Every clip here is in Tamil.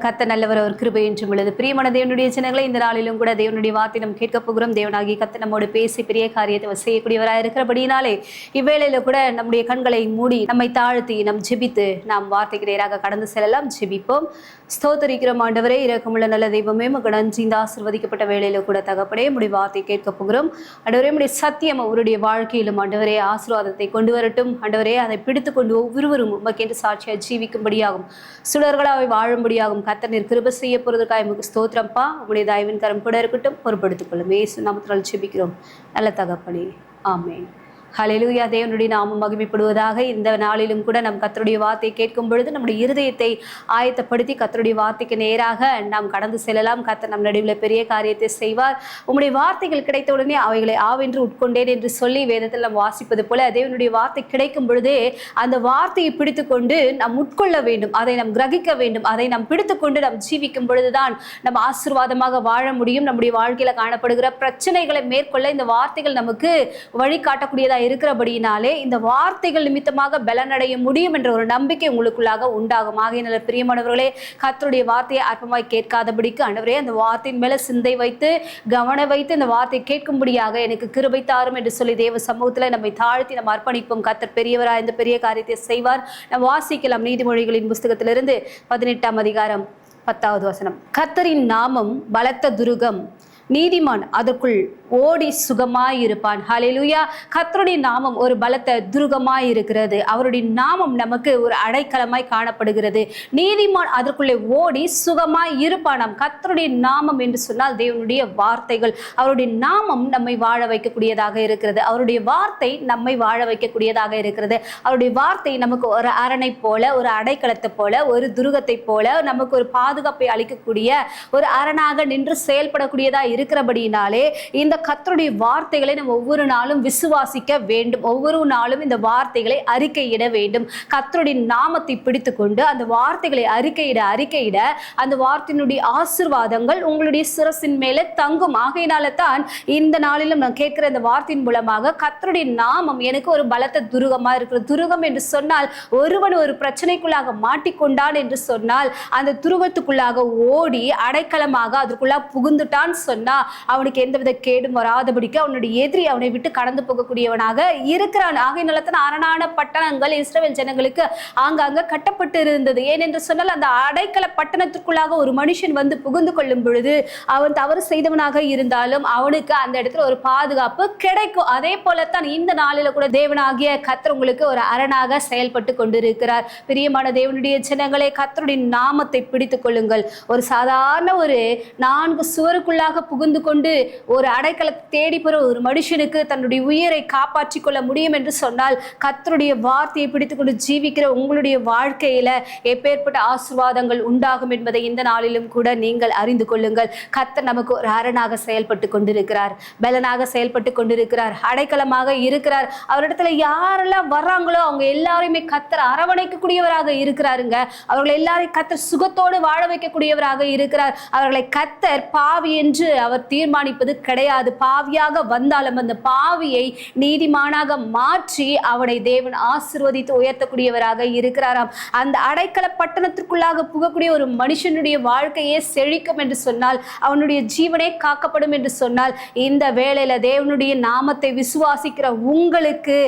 கர்த்தர் நல்லவர், அவர் கிருபை என்றும் உள்ளது. பிரியமான தேவனுடைய ஜனங்களே, இந்த நாளிலும் கூட தேவனுடைய வார்த்தை நாம் கேட்க போகிறோம். தேவனாகி கர்த்தர் நம்மோடு பேசி பெரிய காரியத்தை செய்யக்கூடியவராக இருக்கிறபடினாலே இவ்வேளையில கூட நம்முடைய கண்களை மூடி நம்மை தாழ்த்தி நம் ஜெபித்து நாம் வார்த்தைக்கு நேராக கடந்து செல்லலாம். ஜெபிப்போம். ஸ்தோத்தரிக்கிறோம் ஆண்டவரே, இரக்கமுள்ள நல்ல தெய்வமே, உமக்கு நன்றி. இந்த ஆசீர்வதிக்கப்பட்ட வேளையில கூட தகப்பனே உம்முடைய வார்த்தை கேட்க போகிறோம். ஆண்டவரே, உம்முடைய சத்தியம் அவருடைய வாழ்க்கையிலும் ஆண்டவரே ஆசீர்வாதத்தை கொண்டு வரட்டும். ஆண்டவரே, அதை பிடித்து கொண்டு ஒவ்வொருவரும் உமக்கென்று சாட்சியாக ஜீவிக்கும்படியாகும், சுடர்களாக வாழும்படியாகும் கர்த்தர் நீர் கிருபை செய்ய போறதுக்காக உமக்கு ஸ்தோத்திரம்ப்பா. உம்முடைய தயவின் கரம் கூட இருக்கட்டும். பொறுப்படுத்திக் கொள்ளும். இயேசு நாமத்தினால் ஜெபிக்கிறோம் நல்ல தகப்பனே, ஆமென். ஹல்லேலூயா. தேவனுடைய நாமம் மகிமைப்படுவதாக. இந்த நாளிலும் கூட நம் கர்த்தருடைய வார்த்தையை கேட்கும் பொழுது நம்முடைய இருதயத்தை ஆயத்தப்படுத்தி கர்த்தருடைய வார்த்தைக்கு நேராக நாம் கடந்து செல்லலாம். கர்த்தர் நம் நடுவில் பெரிய காரியத்தை செய்வார். உம்முடைய வார்த்தைகள் கிடைத்த உடனே அவைகளை ஆவென்று உட்கொண்டேன் என்று சொல்லி வேதத்தில் நாம் வாசிப்பது போல தேவனுடைய வார்த்தை கிடைக்கும் பொழுதே அந்த வார்த்தையை பிடித்து கொண்டு நாம் உட்கொள்ள வேண்டும், அதை நாம் கிரகிக்க வேண்டும். அதை நாம் பிடித்து கொண்டு நாம் ஜீவிக்கும் பொழுதுதான் நம்ம ஆசீர்வாதமாக வாழ முடியும். நம்முடைய வாழ்க்கையில காணப்படுகிற பிரச்சனைகளை மேற்கொள்ள இந்த வார்த்தைகள் நமக்கு வழிகாட்டக்கூடியதா இருக்கிறபடியினாலே இந்த வார்த்தைகள் நிமித்தமாக பலனடைய முடியும் என்ற ஒரு நம்பிக்கை உங்களுக்குள்ளாக உண்டாகும். ஆகையினால பிரியமானவர்களே, கர்த்தருடைய வார்த்தையை அற்பமாய் கேட்காதபடிக்கு ஆண்டவரே அந்த வார்த்தையின் மேல சிந்தை வைத்து கவனம் வைத்து இந்த வார்த்தையை கேட்கும்படியாக எனக்கு கிருபை தாரும் என்று சொல்லி தேவ சமூகத்துல நம்மை தாழ்த்தி நம்ம அர்ப்பணிப்போம். கர்த்தர் பெரியவராய் இந்த பெரிய காரியத்தை செய்வார். நம்ம வாசிக்கலாம் நீதிமொழிகளின் புஸ்தகத்திலிருந்து 18ஆம் அதிகாரம் 10வது வசனம். கர்த்தரின் நாமம் பலத்த துருகம், நீதிமான் அதற்குள் ஓடி சுகமாயிருப்பான். ஹல்லேலூயா. கர்த்தருடைய நாமம் ஒரு பலத்த துருகமாய் இருக்கிறது. அவருடைய நாமம் நமக்கு ஒரு அடைக்கலமாய் காணப்படுகிறது. நீதிமான் அதற்குள்ளே ஓடி சுகமாய் இருப்பானாம். கர்த்தருடைய நாமம் என்று சொன்னால் தேவனுடைய வார்த்தைகள். அவருடைய நாமம் நம்மை வாழ வைக்கக்கூடியதாக இருக்கிறது. அவருடைய வார்த்தை நம்மை வாழ வைக்கக்கூடியதாக இருக்கிறது. அவருடைய வார்த்தை நமக்கு ஒரு அரணை போல, ஒரு அடைக்கலத்தை போல, ஒரு துருகத்தை போல நமக்கு ஒரு பாதுகாப்பை அளிக்கக்கூடிய ஒரு அரணாக நின்று செயல்படக்கூடியதா இருக்கிறபடினாலே இந்த கர்த்தருடைய வார்த்தைகளை நம்ம ஒவ்வொரு நாளும் விசுவாசிக்க வேண்டும். ஒவ்வொரு நாளும் இந்த வார்த்தைகளை அறிக்கையிட வேண்டும். கர்த்தருடைய நாமத்தை பிடித்து கொண்டு அந்த வார்த்தைகளை அறிக்கையிட அந்த வார்த்தையினுடைய ஆசீர்வாதங்கள் உங்களுடைய சிரசின் மேலே தங்கும். ஆகையினால தான் இந்த நாளிலும் நான் கேட்கிற இந்த வார்த்தையின் மூலமாக கர்த்தருடைய நாமம் எனக்கு ஒரு பலத்த துருகமா இருக்கிறது. துருகம் என்று சொன்னால் ஒருவன் ஒரு பிரச்சனைக்குள்ளாக மாட்டிக்கொண்டான் என்று சொன்னால் அந்த துருவத்துக்குள்ளாக ஓடி அடைக்கலமாக அதற்குள்ளாக புகுந்துட்டான் சொன்னா அவனுக்கு எந்தவித கேடும் வராதபடிக்கு அவனுடைய எதிரி அவனை விட்டு கடந்து போகக்கூடியவனாக இருக்கிறான். ஆகையினால்தான் அரணான பட்டணங்கள் இஸ்ரவேல் ஜனங்களுக்கு ஆங்காங்க கட்டப்பட்டு இருந்தது. ஏனென்று சொன்னால் அந்த அடைக்கல பட்டணத்திற்குள்ளாக ஒரு மனுஷன் வந்து புகுந்து கொள்ளும் பொழுது அவன் தவறு செய்தவனாக இருந்தாலும் அவனுக்கு அந்த இடத்துல ஒரு பாதுகாப்பு கிடைக்கும். அதே போலத்தான் இந்த நாளில கூட தேவனாகிய கர்த்தர் உங்களுக்கு ஒரு அரணாக செயல்பட்டு கொண்டிருக்கிறார். பிரியமான தேவனுடைய ஜனங்களே, கர்த்தருடைய நாமத்தை பிடித்துக் கொள்ளுங்கள். ஒரு சாதாரண ஒரு 4 சுவருக்குள்ளாக புகுந்து கொண்டு ஒரு அடைக்கலத்தை தேடி பெற ஒரு மனுஷனுக்கு தன்னுடைய உயிரை காப்பாற்றி கொள்ள முடியும் என்று சொன்னால் கர்த்தருடைய வார்த்தையை பிடித்துக்கொண்டு ஜீவிக்கிற உங்களுடைய வாழ்க்கையில எப்பேற்பட்ட ஆசீர்வாதங்கள் உண்டாகும் என்பதை இந்த நாளிலும் கூட நீங்கள் அறிந்து கொள்ளுங்கள். கர்த்தர் நமக்கு ஒரு அரணாக செயல்பட்டு கொண்டிருக்கிறார், பலனாக செயல்பட்டு கொண்டிருக்கிறார், அடைக்கலமாக இருக்கிறார். அவரிடத்துல யாரெல்லாம் வர்றாங்களோ அவங்க எல்லாரையுமே கர்த்தர் அரவணைக்கக்கூடியவராக இருக்கிறாருங்க. அவர்களை எல்லாரையும் கர்த்தர் சுகத்தோடு வாழ வைக்கக்கூடியவராக இருக்கிறார். அவர்களை கர்த்தர் பாவி என்று அவர் தீர்மானிப்பது கிடையாது. பாவியாக வந்தாலும் அந்த பாவியை நீதிமானாக மாற்றி அவனை தேவன் ஆசீர்வதித்து உயர்த்தக்கூடியவராக இருக்கிறாராம். அந்த அடைக்கல பட்டணத்திற்குள்ளாக புகக்கூடிய ஒரு மனுஷனுடைய வாழ்க்கையே செழிக்கும் என்று சொன்னால், அவனுடைய ஜீவனே காக்கப்படும் என்று சொன்னால், இந்த வேளையில தேவனுடைய நாமத்தை விசுவாசிக்கிற உங்களுக்கு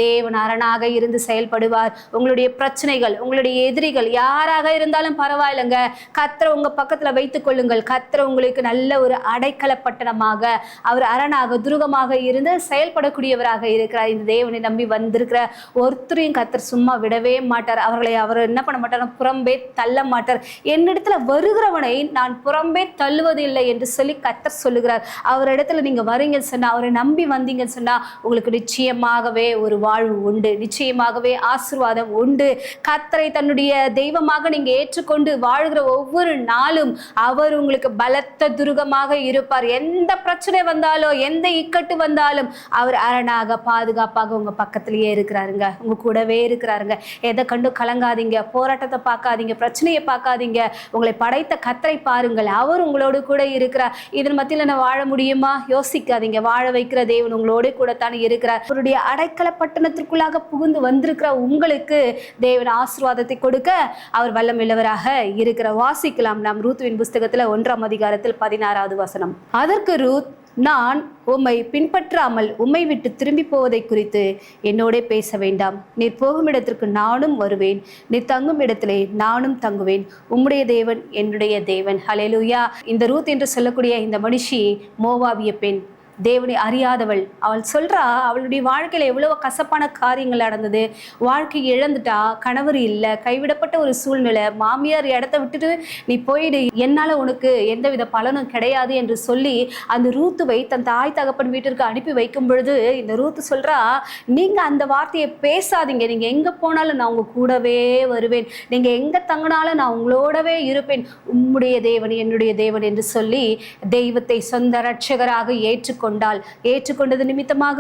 தேவன் அரணாக இருந்து செயல்படுவார். உங்களுடைய பிரச்சனைகள், உங்களுடைய எதிரிகள் யாராக இருந்தாலும் பரவாயில்லைங்க, கர்த்தரை உங்க பக்கத்துல வைத்துக் கொள்ளுங்கள். கர்த்தரை உங்களுக்கு நல்ல ஒரு அடைக்கல பட்டணமாக அவர் அரணாக துருகமாக இருந்து செயல்படக்கூடியவராக இருக்கிறார். இந்த தேவனை நம்பி வந்திருக்கிற ஒருத்தரையும் கர்த்தர் சும்மா விடவே மாட்டார். அவர் என்ன பண்ண மாட்டார், புறம்பே தள்ள மாட்டார். என்னிடத்துல வருகிறவனை நான் புறம்பே தள்ளுவதில்லை என்று சொல்லி கர்த்தர் சொல்லுகிறார். அவரிடத்துல நீங்க வரீங்கன்னு சொன்னா, அவரை நம்பி வந்தீங்கன்னு சொன்னா உங்களுக்கு நிச்சயமாகவே ஒரு வாழ்வு உண்டு, நிச்சயமாகவே ஆசீர்வாதம் உண்டு. கர்த்தரை தன்னுடைய தெய்வமாக நீங்க ஏற்றுக்கொண்டு வாழ்கிற ஒவ்வொரு நாளும் அவர் உங்களுக்கு பலத்த துருகமாக இருப்பார். எந்த பிரச்சனை வந்தாலும், எந்த இக்கட்டு வந்தாலும் அவர் அரணாக பாதுகாப்பாக உங்க பக்கத்திலேயே இருக்கிறாருங்க, உங்க கூடவே இருக்கிறாருங்க. எதை கண்டு கலங்காதீங்க, போராட்டத்தை பார்க்காதீங்க, பிரச்சனையை பார்க்காதீங்க. உங்களை படைத்த கர்த்தரை பாருங்கள், அவர் உங்களோடு கூட இருக்கிறார். இதன் மத்தியில் நான் வாழ முடியுமா? யோசிக்காதீங்க. வாழ வைக்கிற தேவன் உங்களோட கூட தானே இருக்கிறார். அவருடைய அடைக்கல பட்டணத்திற்குள்ளாக புகுந்து வந்திருக்கிற உங்களுக்கு தேவன் ஆசீர்வாதத்தை கொடுக்க அவர் வல்லமையுள்ளவராக இருக்கிறார். வாசிக்கலாம் நாம் ரூத்துவின் புஸ்தகத்துல 1ஆம் அதிகாரத்தில் 16வது வசனம். அதற்கு ரூத், நான் உம்மை பின்பற்றாமல் உம்மை விட்டு திரும்பி போவதை குறித்து என்னோட பேச வேண்டாம். நீர் போகும் இடத்திற்கு நானும் வருவேன், நீர் தங்கும் இடத்திலே நானும் தங்குவேன். உம்முடைய தேவன் என்னுடைய தேவன். ஹல்லேலூயா. இந்த ரூத் என்று சொல்லக்கூடிய இந்த மனுஷி மோவாபிய பெண், தேவனை அறியாதவள். அவள் சொல்றா, அவளுடைய வாழ்க்கையில எவ்வளவு கசப்பான காரியங்கள் நடந்தது. வாழ்க்கை இழந்துட்டா, கணவர் இல்லை, கைவிடப்பட்ட ஒரு சூழ்நிலை, மாமியார் இடத்த விட்டுட்டு நீ போயிடு, என்னால உனக்கு எந்தவித பலனும் கிடையாது என்று சொல்லி அந்த ரூத்துவை தன் தாய் தகப்பன் வீட்டிற்கு அனுப்பி வைக்கும் பொழுது இந்த ரூத்து சொல்றா, நீங்க அந்த வார்த்தையை பேசாதீங்க, நீங்க எங்க போனாலும் நான் உங்க கூடவே வருவேன், நீங்க எங்க தங்கினாலும் நான் உங்களோடவே இருப்பேன், உம்முடைய தேவன் என்னுடைய தேவன் என்று சொல்லி தெய்வத்தை சொந்த இரட்சகராக ஏற்றுக்கொண்டது நிமித்தமாக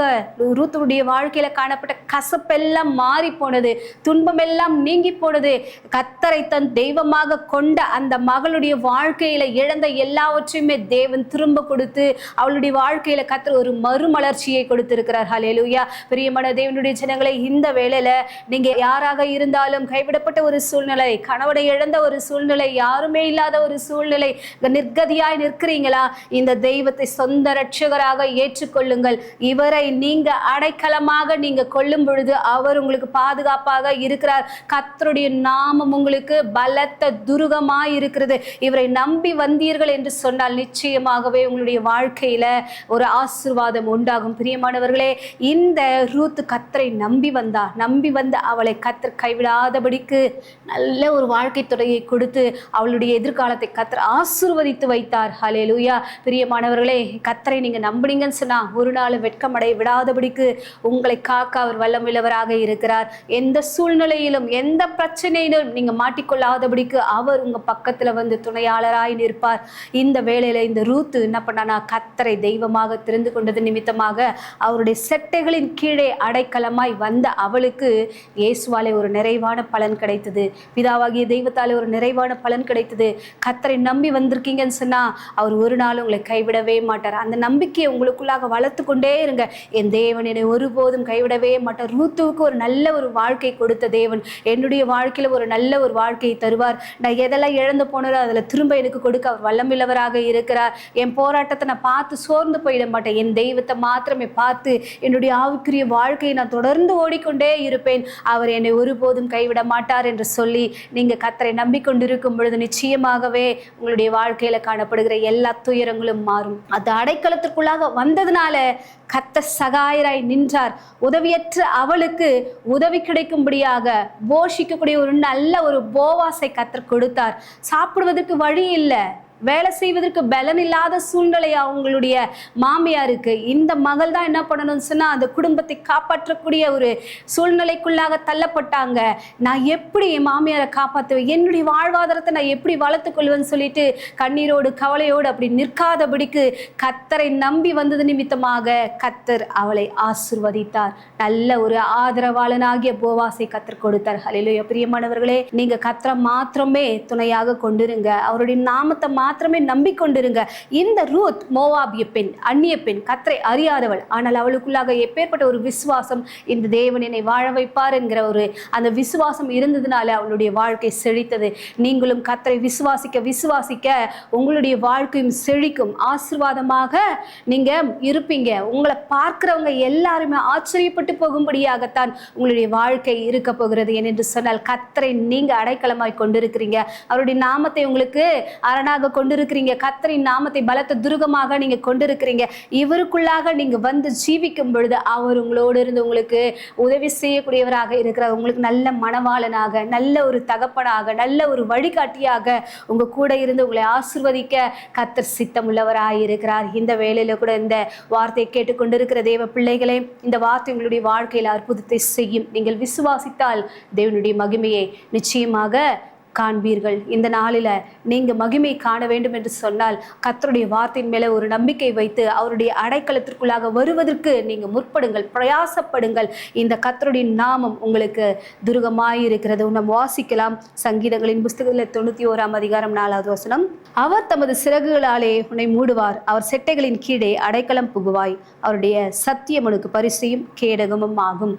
ரூத்துடைய வாழ்க்கையில காணப்பட்ட கசப்பெல்லாம் மாறி போனது, துன்பம் எல்லாம் நீங்கி போனது. கர்த்தரை தன் தெய்வமாக கொண்ட அந்த மகளுடைய வாழ்க்கையில இழந்த எல்லாவற்றையுமே தேவன் திரும்ப கொடுத்து அவளுடைய வாழ்க்கையில கர்த்தர் ஒரு மறுமலர்ச்சியை கொடுத்திருக்கிறார். ஹல்லேலூயா. பிரியமான தேவனுடைய ஜனங்களே, இந்த வேளையில நீங்க யாராக இருந்தாலும், கைவிடப்பட்ட ஒரு சூழ்நிலை, கணவனை இழந்த ஒரு சூழ்நிலை, யாருமே இல்லாத ஒரு சூழ்நிலை, நிர்கதியாய் நிற்கிறீங்களா? இந்த தெய்வத்தை சொந்த இரட்சகராக ஏற்றுக்கொள்ளுங்கள். இவரை நீங்க அடைக்கலமாக நீங்க கொள்ளும் பொழுது அவர் உங்களுக்கு பாதுகாப்பாக இருக்கிறார். கர்த்தருடைய நாமம் உங்களுக்கு பலத்த துருகமாய் இருக்கிறது. இவரை நம்பி வந்தீர்கள் என்று சொன்னால் நிச்சயமாகவே உங்களுடைய வாழ்க்கையில ஒரு ஆசீர்வாதம் உண்டாகும். பிரியமானவர்களே, இந்த ரூத் கர்த்தரை நம்பி வந்த அவளை கர்த்தர் கைவிடாதபடிக்கு நல்ல ஒரு வாழ்க்கை துறையை கொடுத்து அவளுடைய எதிர்காலத்தை கர்த்தர் ஆசீர்வதித்து வைத்தார். ஹல்லேலூயா. பிரியமானவர்களே, கர்த்தரை நீங்க நம்பினீங்கன்னு சொன்னா ஒரு நாள் வெட்கமடை விடாதபடிக்கு உங்களை காக்க அவர் வல்லமையுள்ளவராக இருக்கிறார். எந்த சூழ்நிலையிலும், எந்த பிரச்சனையிலும் நீங்க மாட்டிக்கொள்ளாதபடிக்கு அவர் உங்க பக்கத்துல வந்து துணையாளராய் நிற்பார். இந்த வேளையில இந்த ரூத்து என்ன பண்ணானா, கர்த்தரை தெய்வமாக தெரிந்து கொண்டது நிமித்தமாக அவருடைய செட்டைகளின் கீழே அடைக்கலமாய் வந்த அவளுக்கு இயேசுவாலே ஒரு நிறைவான பலன் கிடைத்தது. பிதாவாகிய தெய்வத்தாலே ஒரு நிறைவான பலன் கிடைத்தது. கர்த்தரை நம்பி வந்திருக்கீங்கன்னு சொன்னா அவர் ஒரு நாள் உங்களை கைவிடவே மாட்டார். அந்த நம்பிக்கையை உங்களுக்குள்ளாக வளர்த்து கொண்டே இருங்க. என் தேவன் என்னை ஒருபோதும் கைவிடவே மாட்டார். ரூத்துவுக்கு ஒரு நல்ல ஒரு வாழ்க்கை கொடுத்த தேவன் என்னுடைய வாழ்க்கையில ஒரு நல்ல ஒரு வாழ்க்கையை தருவார். நான் எதெல்லாம் இழந்து போனாலும் அதுல திரும்ப எனக்கு கொடுக்க அவர் வல்லமில்லவராக இருக்கிறார். என் போராட்டத்தை நான் பார்த்து சோர்ந்து போயிட மாட்டேன். என் தெய்வத்தை மாத்திரமே பார்த்து என்னுடைய ஆவிக்குரிய வாழ்க்கையை நான் தொடர்ந்து ஓடிக்கொண்டே இருப்பேன். அவர் என்னை ஒருபோதும் கைவிட மாட்டார் என்று சொல்லி நீங்க கர்த்தரை நம்பிக்கொண்டிருக்கும் பொழுது நிச்சயமாகவே உங்களுடைய வாழ்க்கையில காணப்படுகிற எல்லா துயரங்களும் மாறும். அது அடைக்கலத்திற்குள்ளாக வந்ததுனால கர்த்தர் சகாயராய் நின்றார். உதவியற்ற அவளுக்கு உதவி கிடைக்கும்படியாக போஷிக்கக்கூடிய ஒரு நல்ல ஒரு போவாசை கர்த்தர் கொடுத்தார். சாப்பிடுவதற்கு வழி இல்லை, வேலை செய்வதற்கு பலன் இல்லாத சூழ்நிலை அவங்களுடைய மாமியாருக்கு. இந்த மகள் தான் என்ன பண்ணணும்னு சொன்னா அந்த குடும்பத்தை காப்பாற்றக்கூடிய ஒரு சூழ்நிலைக்குள்ளாக தள்ளப்பட்டாங்க. நான் எப்படி என் மாமியாரை காப்பாற்றுவேன், என்னுடைய வாழ்வாதாரத்தை நான் எப்படி வளர்த்து கொள்வேன்னு சொல்லிட்டு கண்ணீரோடு கவலையோடு அப்படி நிற்காதபடிக்கு கர்த்தரை நம்பி வந்தது நிமித்தமாக கர்த்தர் அவளை ஆசீர்வதித்தார். நல்ல ஒரு ஆதரவாளனாகிய போவாசை கர்த்தர் கொடுத்தார். ஹல்லேலூயா. பிரியமானவர்களே, நீங்க கர்த்தரை மாத்திரமே துணையாக கொண்டிருங்க, அவருடைய நாமத்தை மாத்திரமே நம்பிக்கொண்டிருங்க. இந்த ரூத் மோவாபிய பெண், அந்நிய பெண், கர்த்தரை அறியாதவள். ஆனால் அவளுக்குள்ளாக எப்பேற்பட்ட ஒரு விசுவாசம், இந்த தேவன் என்னை வாழ வைப்பார் என்கிற ஒரு அந்த விசுவாசம் இருந்ததுனால அவளுடைய வாழ்க்கை செழித்தது. நீங்களும் கர்த்தரை விசுவாசிக்க விசுவாசிக்க உங்களுடைய வாழ்க்கையும் செழிக்கும், ஆசீர்வாதமாக நீங்க இருப்பீங்க. உங்களை பார்க்கிறவங்க எல்லாருமே ஆச்சரியப்பட்டு போகும்படியாகத்தான் உங்களுடைய வாழ்க்கை இருக்க போகிறது. ஏனென்று சொன்னால் கர்த்தரை நீங்க அடைக்கலமாய் கொண்டிருக்கிறீங்க, அவருடைய நாமத்தை உங்களுக்கு அரணாக கொண்டிருக்கிறீங்க, கர்த்தரின் நாமத்தை பலத்த துருகமாக நீங்க கொண்டிருக்கிறீங்க. இவருக்குள்ளாக நீங்க வந்து ஜீவிக்கும் பொழுது அவர் உங்களோடு இருந்து உங்களுக்கு உதவி செய்யக்கூடியவராக இருக்கிறார். உங்களுக்கு நல்ல மனவாளனாக, நல்ல ஒரு தகப்பனாக, நல்ல ஒரு வழிகாட்டியாக உங்க கூட இருந்து உங்களை ஆசீர்வதிக்க கர்த்தர் சித்தம் உள்ளவராக இருக்கிறார். இந்த வேளையில கூட இந்த வார்த்தையை கேட்டுக்கொண்டிருக்கிற தேவ பிள்ளைகளே, இந்த வார்த்தை உங்களுடைய வாழ்க்கையில் அற்புதத்தை செய்யும். நீங்கள் விசுவாசித்தால் தேவனுடைய மகிமையை நிச்சயமாக காண்பீர்கள். இந்த நாளில் நீங்க மகிமை காண வேண்டும் என்று சொன்னால் கர்த்தருடைய வார்த்தையின் மேல ஒரு நம்பிக்கை வைத்து அவருடைய அடைக்கலத்திற்குள்ளாக வருவதற்கு நீங்க முற்படுங்கள், பிரயாசப்படுங்கள். இந்த கர்த்தருடைய நாமம் உங்களுக்கு துருகமாய் இருக்கிறது. நம்ம வாசிக்கலாம் சங்கீதங்களின் புஸ்தகத்தில் 91ஆம் அதிகாரம் 4வது வசனம். அவர் தமது சிறகுகளாலே உன்னை மூடுவார், அவர் செட்டைகளின் கீழே அடைக்கலம் புகுவாய், அவருடைய சத்தியம் உனக்கு பரிசையும் கேடகமும் ஆகும்.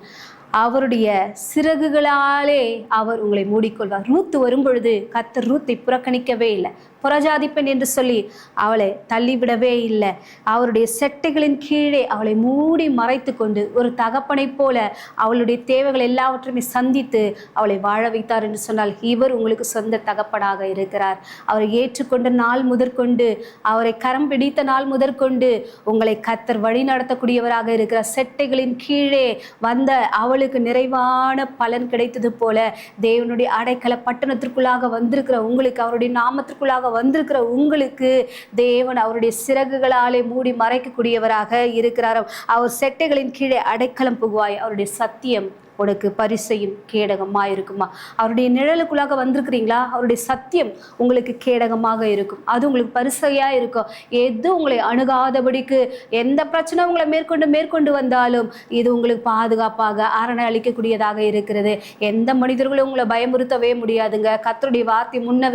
அவருடைய சிறகுகளாலே அவர் உங்களை மூடிக்கொள்வார். ரூத்து வரும்பொழுது கர்த்தர் ரூத்தை புறக்கணிக்கவே இல்லை, புறஜாதி பெண் என்று சொல்லி அவளை தள்ளிவிடவே இல்லை. அவருடைய செட்டைகளின் கீழே அவளை மூடி மறைத்து கொண்டு ஒரு தகப்பனை போல அவளுடைய தேவைகள் எல்லாவற்றையுமே சந்தித்து அவளை வாழ வைத்தார் என்று சொன்னால் இவர் உங்களுக்கு சொந்த தகப்பனாக இருக்கிறார். அவரை ஏற்றுக்கொண்ட நாள் முதற்கொண்டு, அவரை கரம் பிடித்த நாள் முதற்கொண்டு உங்களை கர்த்தர் வழி நடத்தக்கூடியவராக இருக்கிறார். செட்டைகளின் கீழே வந்த அவளுக்கு நிறைவான பலன் கிடைத்தது போல தேவனுடைய அடைக்கல பட்டணத்திற்குள்ளாக வந்திருக்கிற உங்களுக்கு, அவருடைய நாமத்திற்குள்ளாக வந்திருக்கிற உங்களுக்கு தேவன் அவருடைய சிறகுகளாலே மூடி மறைக்கக்கூடியவராக இருக்கிறார். அவர் செட்டைகளின் கீழே அடைக்கலம் புகுவாய், அவருடைய சத்தியம் உனக்கு பரிசையும் கேடகமாக இருக்குமா. அவருடைய நிழலுக்குள்ளாக வந்திருக்கிறீங்களா, அவருடைய சத்தியம் உங்களுக்கு கேடகமாக இருக்கும், அது உங்களுக்கு பரிசையாக இருக்கும். எது உங்களை அணுகாதபடிக்கு எந்த பிரச்சனை உங்களை மேற்கொண்டு வந்தாலும் இது உங்களுக்கு பாதுகாப்பாக அரணை அளிக்கக்கூடியதாக இருக்கிறது. எந்த மனிதர்களும் உங்களை பயமுறுத்தவே முடியாதுங்க. கர்த்தருடைய வார்த்தை முன்ன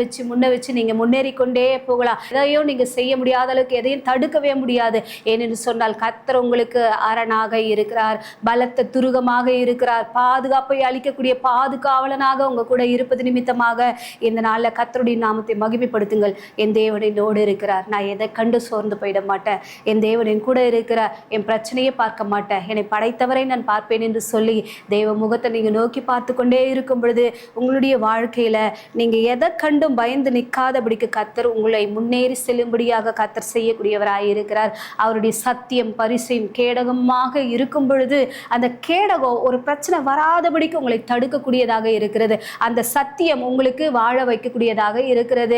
வச்சு நீங்கள் முன்னேறி கொண்டே போகலாம். எதையும் நீங்கள் செய்ய முடியாத அளவுக்கு எதையும் தடுக்கவே முடியாது. ஏனென்று சொன்னால் கர்த்தர் உங்களுக்கு அரணாக இருக்கிறார், பலத்த துருகமாக இருக்கிறார், பாதுகாப்பை அளிக்கக்கூடிய பாதுகாவலனாக உங்க கூட இருப்பது நிமித்தமாக இந்த நாளில் கர்த்தருடைய நாமத்தை மகிமைப்படுத்துங்கள். என் தேவன் என்னோடு இருக்கிறார், நான் எதை கண்டு சோர்ந்து போயிட மாட்டேன், என் தேவன் என் கூட இருக்கிறார், என் பிரச்சனையே பார்க்க மாட்டேன், என்னை படைத்தவரை நான் பார்ப்பேன் என்று சொல்லி தேவ முகத்தை நீங்கள் நோக்கி பார்த்து கொண்டே இருக்கும் பொழுது உங்களுடைய வாழ்க்கையில் நீங்கள் எதை கண்டும் பயந்து நிற்காதபடிக்கு கர்த்தர் உங்களை முன்னேறி செல்லும்படியாக கர்த்தர் செய்யக்கூடியவராக இருக்கிறார். அவருடைய சத்தியம் பரிசையும் கேடகமாக இருக்கும் பொழுது அந்த கேடகம் ஒரு பிரச்சனை வராதபடிக்கு உங்களை தடுக்கக்கூடியதாக இருக்கிறது. அந்த சத்தியம் உங்களுக்கு வாழ வைக்கக்கூடியதாக இருக்கிறது.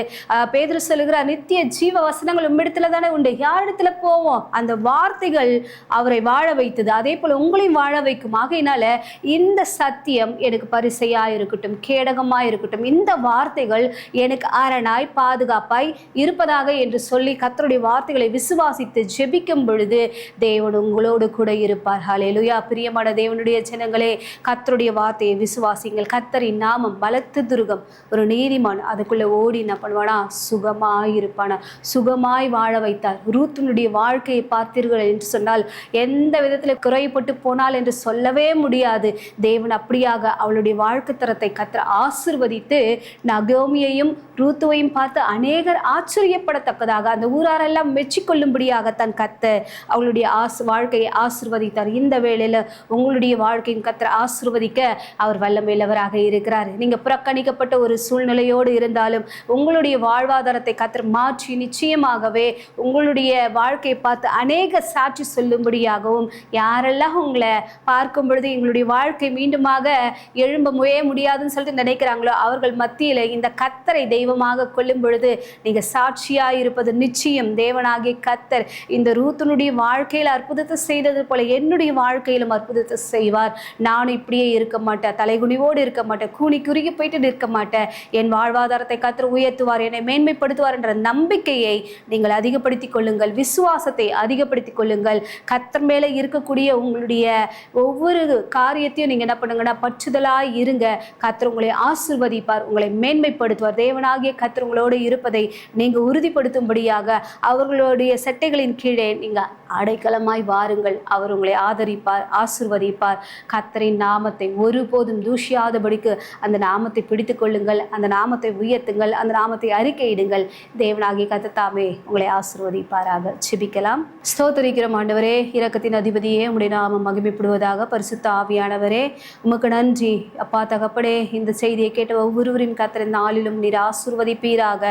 பேதுரு சொல்லுகிறார், நித்திய ஜீவ வசனங்கள் உம்மிடத்துல தானே உண்டு, யாரிடத்துல போவோம்? அந்த வார்த்தைகள் அவரை வாழ வைத்தது, அதே போல உங்களையும் வாழ வைக்கும். ஆகையினால இந்த சத்தியம் எனக்கு பரிசையா இருக்கட்டும், கேடகமா இருக்கட்டும், இந்த வார்த்தைகள் எனக்கு அரணாய் பாதுகாப்பாய் இருப்பதாக என்று சொல்லி கர்த்தருடைய வார்த்தைகளை விசுவாசித்து ஜெபிக்கும் பொழுது தேவன் உங்களோடு கூட இருப்பார். ஹல்லேலூயா. பிரியமான தேவனுடைய ஜனங்களே, கர்த்தருடைய வார்த்தையை விசுவாசிங்கள். கர்த்தரின் நாமம் பலத்த துருகம், ஒரு நீதிமான் அதுக்குள்ள ஓடி என்ன பண்ணுவானா, சுகமாய் இருப்பானா. சுகமாய் வாழ வைத்தார். ரூத்தினுடைய வாழ்க்கையை பார்த்தீர்கள் என்று சொன்னால் எந்த விதத்தில் குறைப்பட்டு போனால் என்று சொல்லவே முடியாது. தேவன் அப்படியாக அவளுடைய வாழ்க்கை தரத்தை கர்த்தர் ஆசீர்வதித்து நகோமியையும் ரூத்துவையும் பார்த்து அநேகர் ஆச்சரியப்படத்தக்கதாக அந்த ஊராரெல்லாம் மெச்சிக்கொள்ளும்படியாக தன் கர்த்தர் அவளுடைய வாழ்க்கையை ஆசீர்வதித்தார். இந்த வேளையில உங்களுடைய வாழ்க்கையின் கர்த்தர் ஆசீர்வதிக்க அவர் வல்லமையுள்ளவராக இருக்கிறார். நீங்க புறக்கணிக்கப்பட்ட ஒரு சூழ்நிலையோடு இருந்தாலும் உங்களுடைய வாழ்வாதாரத்தை கர்த்தர் மாற்றி நிச்சயமாகவே உங்களுடைய வாழ்க்கையை பார்த்து அநேக சாட்சி சொல்லும்படியாகவும், யாரெல்லாம் உங்களை பார்க்கும் பொழுது எங்களுடைய வாழ்க்கை மீண்டுமாக எழும்ப முடியாதுன்னு சொல்லிட்டு நினைக்கிறாங்களோ அவர்கள் மத்தியில் இந்த கர்த்தரை தெய்வமாக கொள்ளும் பொழுது நீங்க சாட்சியாய் இருப்பது நிச்சயம். தேவனாகிய கர்த்தர் இந்த ரூத்தினுடைய வாழ்க்கையில் அற்புதத்தை செய்தது போல என்னுடைய வாழ்க்கையிலும் அற்புதத்தை செய்வார். நானும் இப்படியே இருக்க மாட்டேன், தலைகுனிவோடு இருக்க மாட்டேன், கூனி குறுகி போயிட்டு நிற்க மாட்டேன். என் வாழ்வாதாரத்தை கர்த்தர் உயர்த்துவார், என்னை மேன்மைப்படுத்துவார் என்ற நம்பிக்கையை நீங்கள் அதிகப்படுத்திக் கொள்ளுங்கள், விசுவாசத்தை அதிகப்படுத்திக் கொள்ளுங்கள். கர்த்தர் மேலே இருக்கக்கூடிய உங்களுடைய ஒவ்வொரு காரியத்தையும் நீங்க என்ன பண்ணுங்கன்னா பற்றுதலாய் இருங்க. கர்த்தர் உங்களை ஆசீர்வதிப்பார், உங்களை மேன்மைப்படுத்துவார். தேவனாகிய கர்த்தர் உங்களோடு இருப்பதை நீங்க உறுதிப்படுத்தும்படியாக அவர்களுடைய செட்டைகளின் கீழே நீங்க அடைக்கலமாய் வாருங்கள். அவர் உங்களை ஆதரிப்பார், ஆசீர்வதிப்பார். கர்த்தரின் நாமத்தை ஒருபோதும் தூஷியாதபடிக்கு அந்த நாமத்தை பிடித்துக் கொள்ளுங்கள், அந்த நாமத்தை உயர்த்துங்கள், அந்த நாமத்தை அறிக்கையிடுங்கள். தேவனாகிய கர்த்தர் தாமே உங்களை ஆசீர்வதிப்பாராக. ஜெபிக்கலாம். ஸ்தோத்திரிக்கிறோம் ஆண்டவரே, இரக்கத்தின் அதிபதியே, உம்முடைய நாமம் மகிமைப்படுவதாக. பரிசுத்த ஆவியானவரே உமக்கு நன்றி அப்பா. தகப்பனே, இந்த செய்தியை கேட்ட ஒவ்வொருவரின் கர்த்தரின் நாளிலும் நீர் ஆசீர்வதிப்பீராக.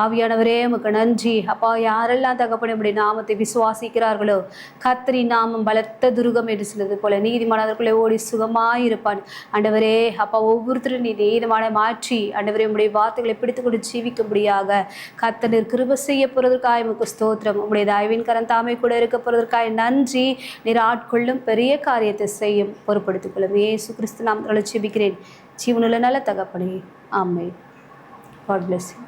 ஆவியானவரே உமக்கு நன்றி அப்பா. யாரெல்லாம் தகப்பனே உம்முடைய நாமத்தை விசுவாசிக்கிறார்களோ கர்த்தரின் நாமம் பலத்த துருகம் என்று சொல்வது போல நீதிமானவர்களை ஓடி சுகமாயிருப்பான். ஆண்டவரே அப்பா, ஒவ்வொருத்தரும் நீ நீதிமான மாற்றி ஆண்டவரே உம்முடைய வார்த்தைகளை பிடித்துக்கொண்டு ஜீவிக்கும்படியாக கர்த்தர் கிருபை செய்ய போறதற்காக உமக்கு ஸ்தோத்திரம். உம்முடைய தயவின் கரம் தாமே கூட இருக்க போறதற்காக நன்றி. நீர் ஆட்கொள்ளும் பெரிய காரியத்தை செய்யும் பொறுப்படுத்திக் கொள்ளும். இயேசு கிறிஸ்து நாமத்தால் ஜெபிக்கிறேன் ஜீவனுள்ள நல்ல தகப்பனே, ஆமென். God bless you.